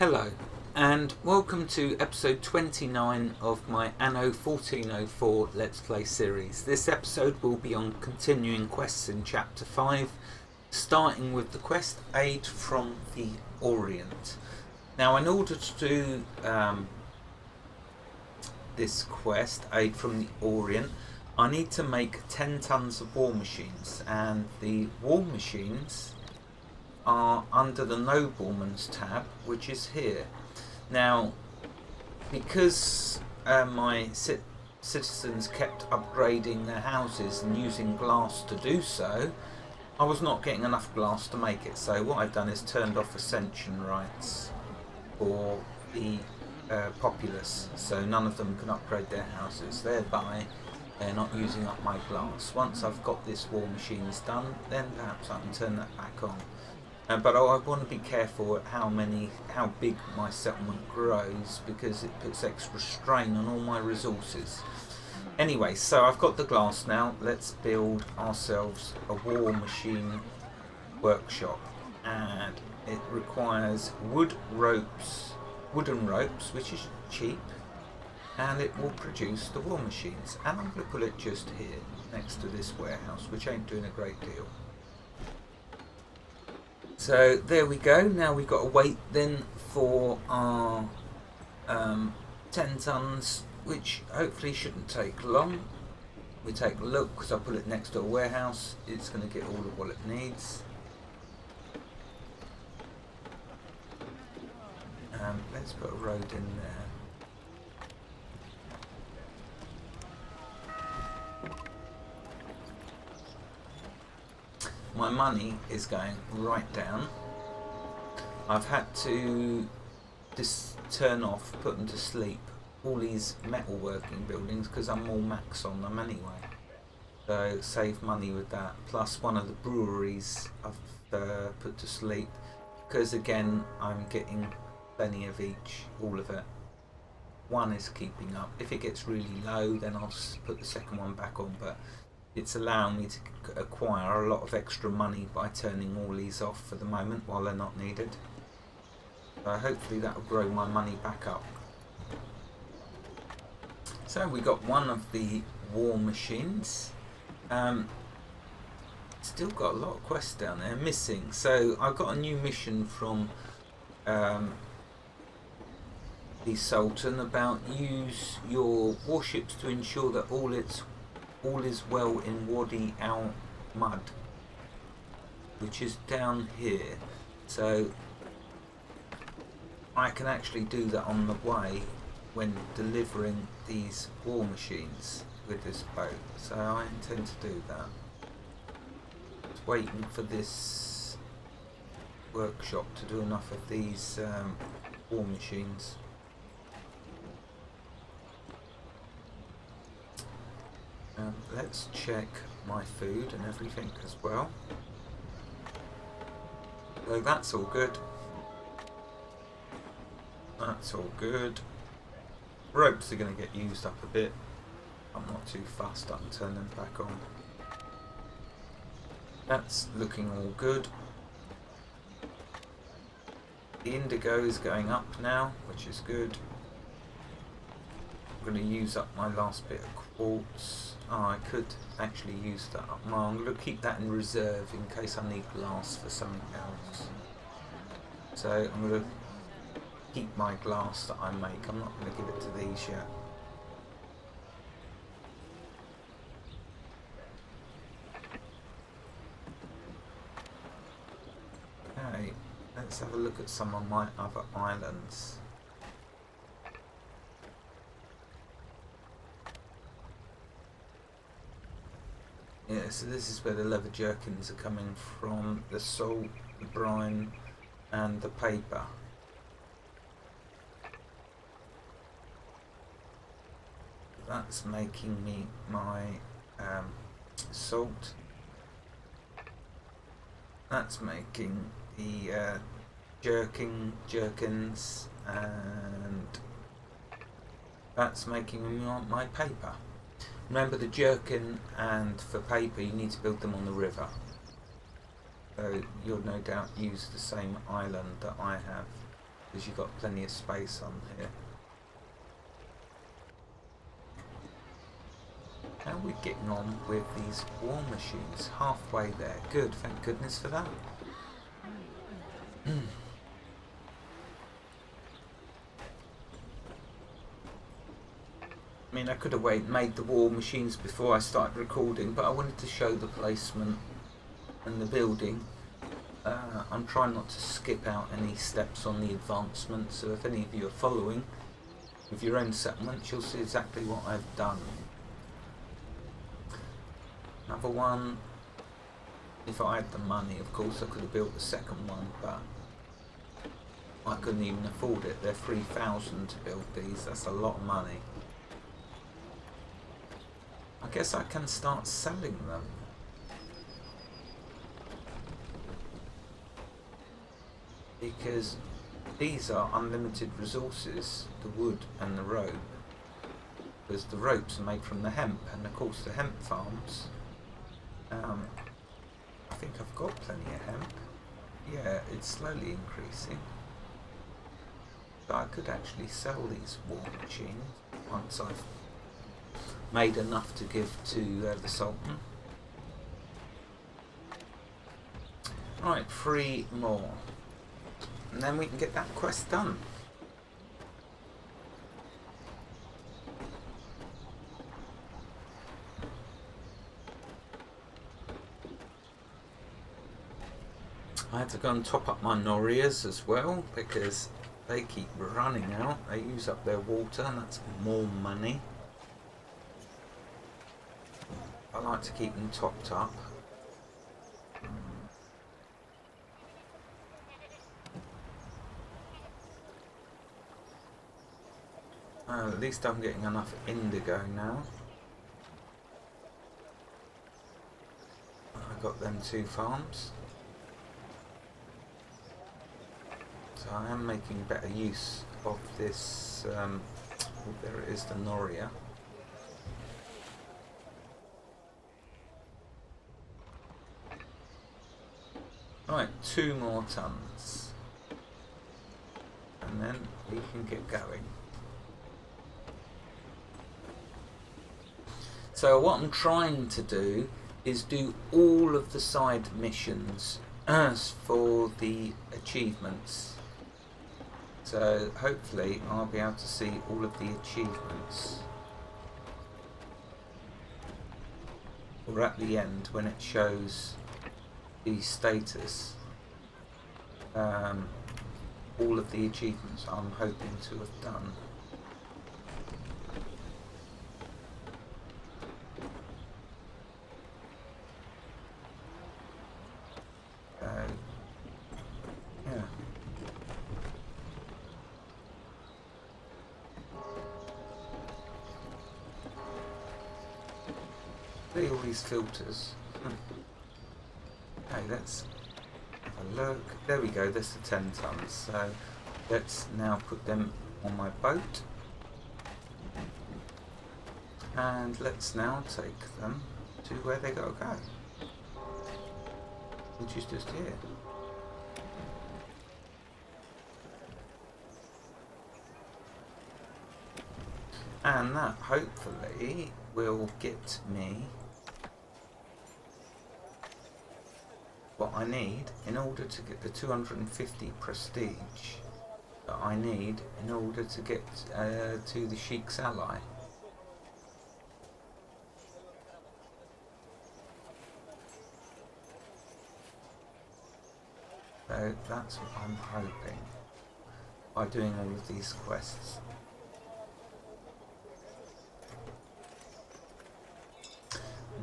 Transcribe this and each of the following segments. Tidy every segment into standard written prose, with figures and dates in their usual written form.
Hello, and welcome to episode 29 of my Anno 1404 Let's Play series. This episode will be on continuing quests in Chapter 5, starting with the quest Aid from the Orient. Now, in order to do this quest, Aid from the Orient, I need to make 10 tons of war machines, and the war machines are under the Nobleman's tab, which is here. Now, because my citizens kept upgrading their houses and using glass to do so, I was not getting enough glass to make it. So what I've done is turned off ascension rights for the populace, so none of them can upgrade their houses, thereby they're not using up my glass. Once I've got this war machines done, then perhaps I can turn that back on. But I want to be careful at how big my settlement grows, because it puts extra strain on all my resources. Anyway, so I've got the glass now. Let's build ourselves a war machine workshop, and it requires wooden ropes, which is cheap, and it will produce the war machines. And I'm going to put it just here next to this warehouse, which ain't doing a great deal. So there we go. Now we've got to wait then for our 10 tons, which hopefully shouldn't take long. We take a look, because I put it next to a warehouse. It's going to get all of what it needs. Let's put a road in there. My money is going right down. I've had to turn off, put them to sleep, all these metalworking buildings, because I'm all max on them anyway. So save money with that. Plus one of the breweries I've put to sleep, because again I'm getting plenty of each, all of it. One is keeping up. If it gets really low, then I'll put the second one back on, but it's allowing me to acquire a lot of extra money by turning all these off for the moment while they're not needed. So hopefully that will grow my money back up. So we got one of the war machines. Still got a lot of quests down there missing. So I got a new mission from the Sultan about use your warships to ensure that all is well in Wadi Al Mud, which is down here. So I can actually do that on the way when delivering these war machines with this boat. So I intend to do that. Just waiting for this workshop to do enough of these war machines. Let's check my food and everything as well. So that's all good. That's all good. Ropes are going to get used up a bit. I'm not too fussed, I can turn them back on. That's looking all good. The indigo is going up now, which is good. I'm going to use up my last bit of quartz. Oh, I could actually use that up. No, I'm going to keep that in reserve in case I need glass for something else. So I'm going to keep my glass that I make. I'm not going to give it to these yet. Okay, let's have a look at some of my other islands. Yeah, so this is where the leather jerkins are coming from, the salt, the brine and the paper. That's making me my salt. That's making the jerkins, and that's making me my paper. Remember, the jerkin and for paper you need to build them on the river. So you'll no doubt use the same island that I have. because you've got plenty of space on here. How are we getting on with these war machines? Halfway there. Good, thank goodness for that. I mean, I could have made the war machines before I started recording, but I wanted to show the placement and the building. I'm trying not to skip out any steps on the advancement, so if any of you are following with your own settlements, you'll see exactly what I've done. Another one. If I had the money, of course, I could have built the second one, but I couldn't even afford it. They're 3,000 to build these. That's a lot of money. I guess I can start selling them. Because these are unlimited resources, the wood and the rope. Because the ropes are made from the hemp, and of course the hemp farms. I think I've got plenty of hemp. Yeah, it's slowly increasing. But I could actually sell these war machines once I've made enough to give to the Sultan. Right, 3 more. And then we can get that quest done. I had to go and top up my Norias as well because they keep running out. They use up their water and that's more money. I like to keep them topped up. At least I'm getting enough indigo now. I got them 2 farms. So I am making better use of this, oh, there it is, the Noria. Right, 2 more tons. And then we can get going. So what I'm trying to do is do all of the side missions for the achievements. So hopefully I'll be able to see all of the achievements. Or at the end when it shows the status. All of the achievements I'm hoping to have done. Yeah. See all these filters. Okay, let's have a look. There we go, there's the 10 tons. So let's now put them on my boat. And let's now take them to where they gotta go. Which is just here. And that hopefully will get me what I need in order to get the 250 prestige that I need in order to get to the Sheik's ally. So that's what I'm hoping by doing all of these quests.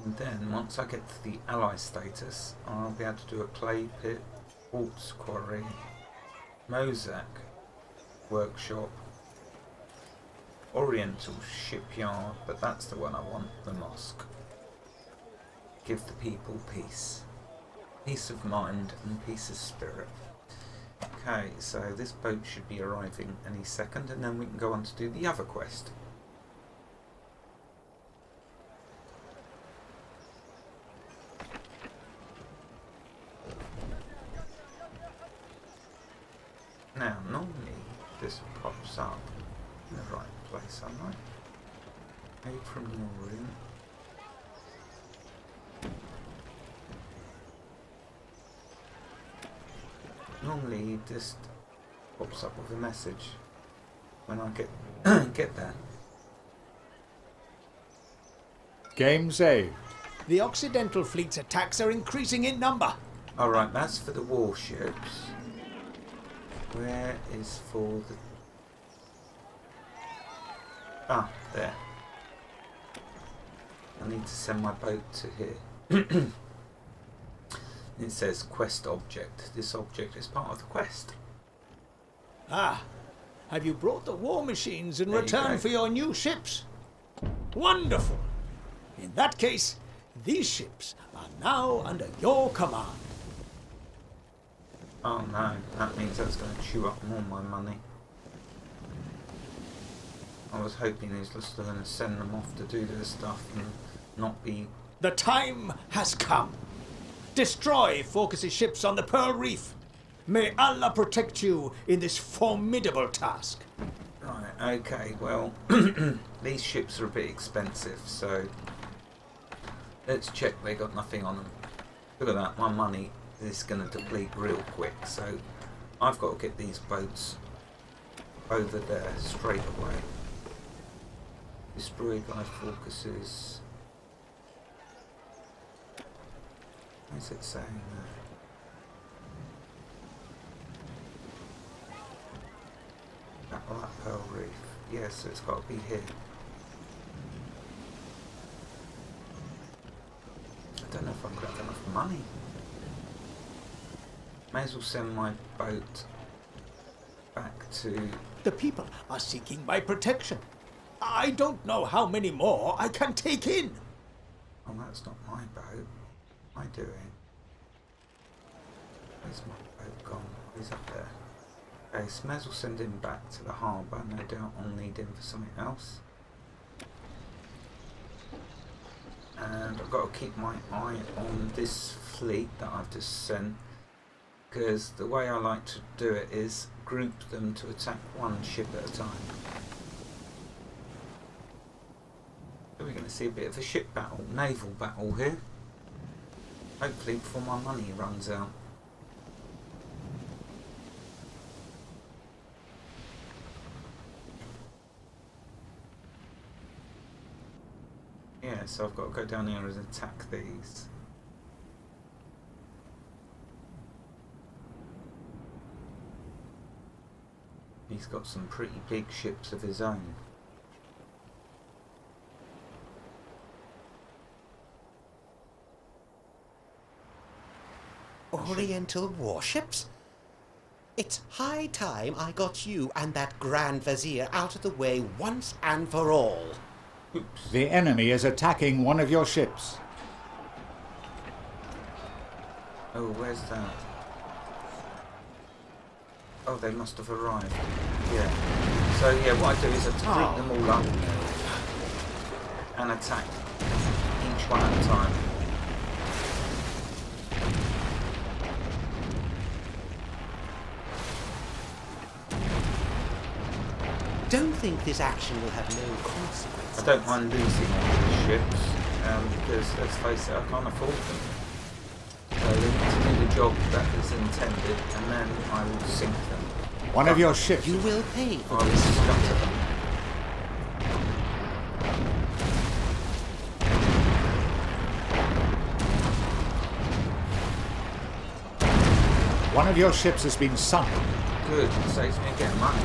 And then once I get to the ally status, I'll be able to do a clay pit, quartz quarry, mosaic workshop, oriental shipyard, but that's the one I want, the mosque. Give the people peace. Peace of mind and peace of spirit. Okay, so this boat should be arriving any second and then we can go on to do the other quest. Now, normally this pops up in the right place, am I? Aid from the Orient. Normally he just pops up with a message when I get get there. Game saved. The Occidental fleet's attacks are increasing in number. Alright, that's for the warships. Where is for the... Ah, there. I need to send my boat to here. It says quest object. This object is part of the quest. Ah, have you brought the war machines in There you return go. for your new ships? Wonderful. In that case, these ships are now under your command. Oh no, that means that's going to chew up more of my money. I was hoping he's just going to send them off to do their stuff and not be... The time has come. Destroy Focus's ships on the Pearl Reef. May Allah protect you in this formidable task. Right, okay, well, these ships are a bit expensive, so let's check they got nothing on them. Look at that, my money is going to deplete real quick, so I've got to get these boats over there straight away. Destroy by Focuses. What is it saying there? Battle at Pearl Reef. Yes, so it's got to be here. I don't know if I've got enough money. May as well send my boat back to... The people are seeking my protection. I don't know how many more I can take in. Oh, that's not my boat. What am I doing? Where's my boat gone? He's up there. Okay, so may as well send him back to the harbour. No doubt I'll need him for something else. And I've got to keep my eye on this fleet that I've just sent, because the way I like to do it is group them to attack one ship at a time. So we're going to see a bit of a ship battle, naval battle here. Hopefully before my money runs out. Yeah, so I've got to go down here and attack these. He's got some pretty big ships of his own. Oriental warships? It's high time I got you and that Grand Vizier out of the way once and for all. Oops. The enemy is attacking one of your ships. Oh, where's that? Oh, they must have arrived. Yeah. So yeah, what I do is I group them all up and attack each one at a time. Don't think this action will have no consequences. I don't mind losing all these ships because, let's face it, I can't afford them. So they need to do the job that is intended, and then I will sink them. One of your ships. You will pay for I will this. scatter them. One of your ships has been sunk. Good, it saves me getting money.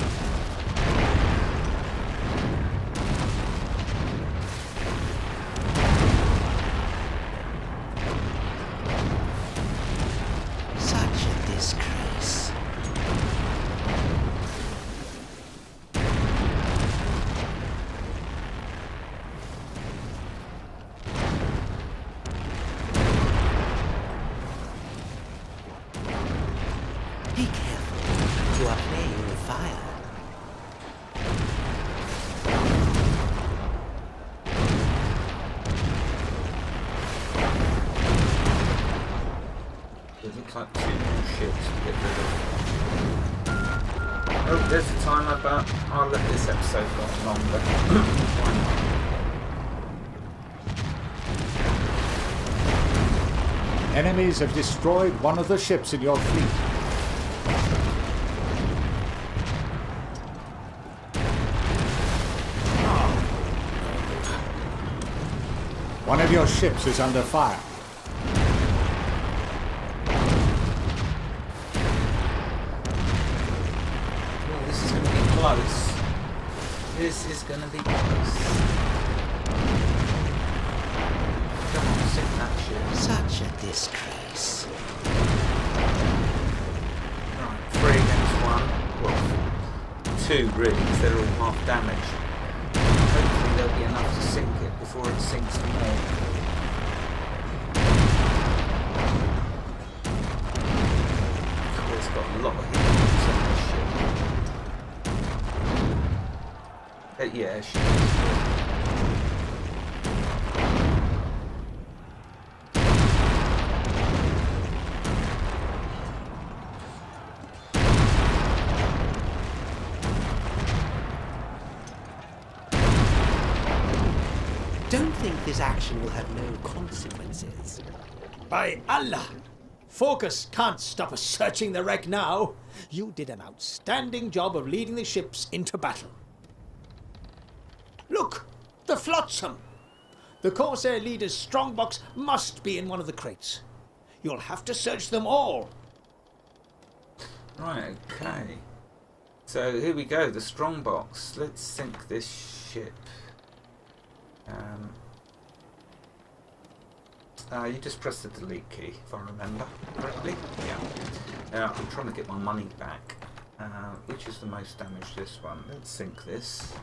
Such a disgrace. Be careful. You are playing with fire. It looks like two more ships to get rid of. Oh, there's a timer, but I'll let this episode go on longer. Why not? Enemies have destroyed one of the ships in your fleet. One of your ships is under fire. Oh, this is going to be close. This is going to be close. Come on, sink that ship. Such a disgrace. Right, 3 against 1. Well, 2 really, because they're all half damaged. Hopefully there'll be enough to sink it before it sinks more. Oh, it's got a lot of hit points on this ship. Yeah, she is. Don't think this action will have no consequences. By Allah! Focus can't stop us searching the wreck now. You did an outstanding job of leading the ships into battle. Look! The flotsam! The Corsair leader's strongbox must be in one of the crates. You'll have to search them all. Right, okay. So here we go, the strongbox. Let's sink this ship. You just press the delete key, if I remember correctly. Yeah. I'm trying to get my money back. Which is the most damaged? This one. Let's sink this.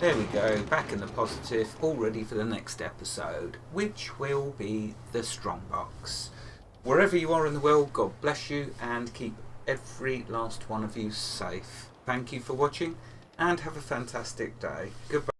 There we go, back in the positive, all ready for the next episode, which will be the strongbox. Wherever you are in the world, God bless you and keep every last one of you safe. Thank you for watching and have a fantastic day. Goodbye.